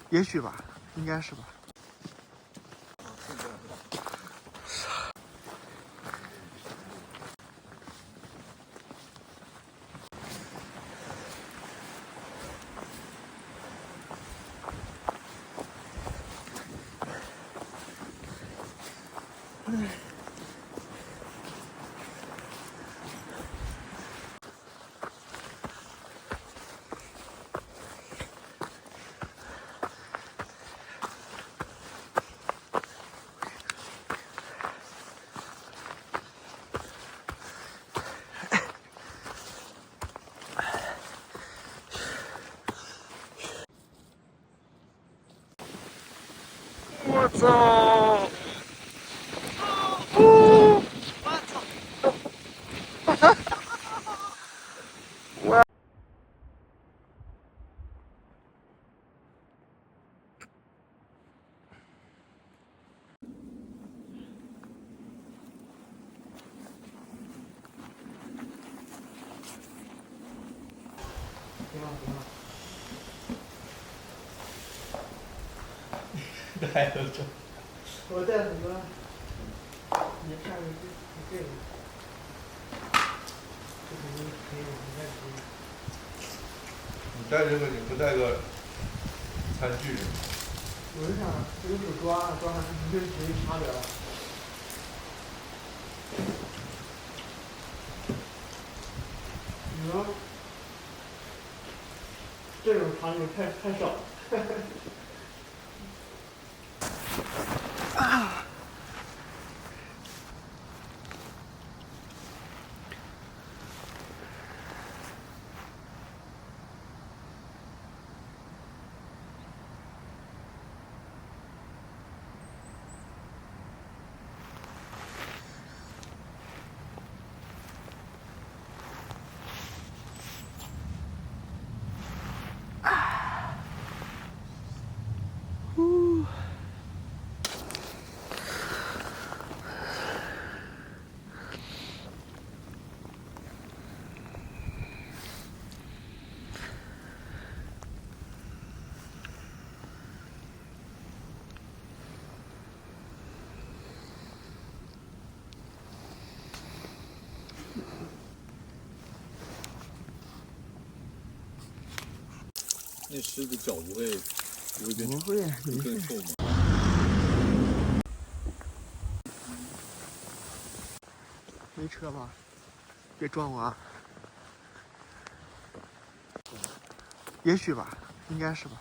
也许吧，应该是吧。我操！行了行了，带着走。我带很多，你看这个，这肯定可以，我带这个。你带这个，你不带个餐具？我是想这个手抓上跟谁差点了。你说这种场景太少了。啊！那狮子脚不会变不会，更臭吗？没车吧？别撞我啊！也许吧，应该是吧。